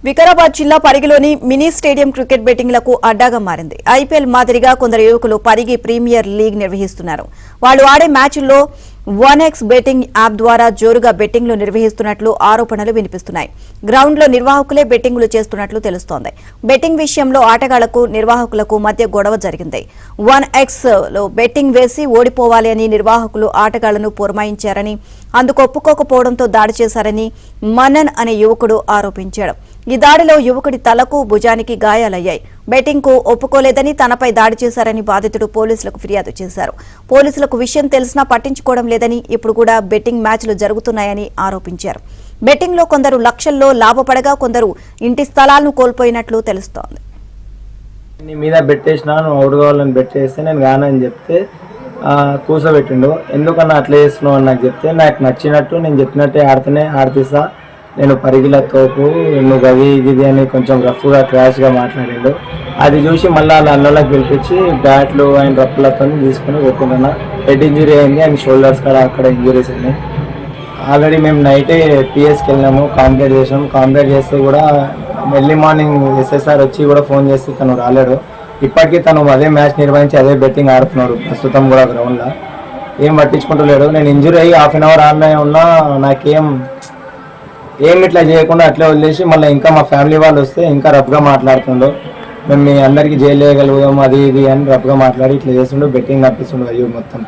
వికారాబాద్ జిల్లా పరిగిలోని mini stadium cricket బెట్టింగ్లకు అడ్డాగా మారింది. ఐపీఎల్ మాదిరిగా కొందరు యువకులు పరిగి ప్రీమియర్ లీగ్ నిర్వహిస్తున్నారు. వాళ్లు ఆడే మ్యాచ్ల్లో 1x బెట్టింగ్ యాప్ ద్వారా జోరుగా బెట్టింగ్లు నిర్వహిస్తున్నట్లు ఆరోపణలు వినిపిస్తున్నాయి. గ్రౌండ్లో నిర్వాహకులే బెట్టింగ్లు చేస్తున్నట్లు తెలుస్తోంది. బెట్టింగ్ విషయంలో ఆటగాళ్లకు నిర్వాహకులకు మధ్య గొడవ జరిగింది. 1x లో బెట్టింగ్ వేసి ఓడిపోవాలి అని నిర్వాహకులు ఆటగాళ్లను పురమాయించారని, అందుకు ఒప్పుకోకపోవడంతో దాడి చేశారని మనన్ అనే యువకుడు ఆరోపించాడు. ఈ దాడిలో యువకుడి తలకు, భుజానికి గాయాలయ్యాయి. బెట్టింగ్ కు ఒప్పుకోలేదని, తనపై దాడి చేశారని బాధితుడు పోలీసులకు ఫిర్యాదు చేశారు. పోలీసులకు విషయం తెలిసినా పట్టించుకోవడం లేదని, ఇప్పుడు కూడా బెట్టింగ్ మ్యాచ్లు జరుగుతున్నాయని ఆరోపించారు. బెట్టింగ్ లో కొందరు లక్షల్లో లాభపడగా, కొందరు ఇంటి స్థలాలను కోల్పోయినట్లు తెలుస్తోంది. నీ మీద బెట్టేసినా, నువ్వు అవుట్ కావాలని బెట్టేస్తే నేను గానని చెప్తే కూర్చోబెట్టిండు. ఎందుకన్నా అట్లా చేస్తున్నావు అని నాకు చెప్తే, నాకు నచ్చినట్టు నేను చెప్పినట్టే ఆడిపిస్తా, నేను పరిగిల తోపు, నువ్వు గది ఇది అని కొంచెం రఫ్గా క్రాష్గా మాట్లాడిండు. అది చూసి మళ్ళీ వాళ్ళ అన్నలకు పిలిపించి బ్యాట్లు ఆయన రఫ్లతో తీసుకుని కొట్టిందన్న. హెడ్ ఇంజురీ అయింది, ఆయన షోల్డర్స్ కూడా అక్కడ ఇంజురీస్ అయినాయి. ఆల్రెడీ మేము నైటే పిఎస్కి వెళ్ళినాము, కాంప్లీట్ చేసాము. కాంప్లీట్ చేస్తే కూడా ఎర్లీ మార్నింగ్ ఎస్ఎస్ఆర్ వచ్చి కూడా ఫోన్ చేస్తే తను రాలేడు. ఇప్పటికీ తను అదే మ్యాచ్ నిర్వహించి అదే బెట్టింగ్ ఆడుతున్నాడు ప్రస్తుతం కూడా గ్రౌండ్లో. ఏం పట్టించుకుంటలేడు. నేను ఇంజురీ అయ్యి హాఫ్ అన్ అవర్ ఆన్లైన్ ఉన్నా, నాకేం ఇట్లా చేయకుండా అట్లే వదిలేసి మళ్ళీ ఇంకా మా ఫ్యామిలీ వాళ్ళు వస్తే ఇంకా రఫ్గా మాట్లాడుతుండో, మేము మీ అందరికీ జైలు వేయగలుగుదాం అది ఇది అని రఫ్గా మాట్లాడి ఇట్లా చేస్తుండో, బెట్టింగ్ నడిపిస్తుండో అయ్యో మొత్తం.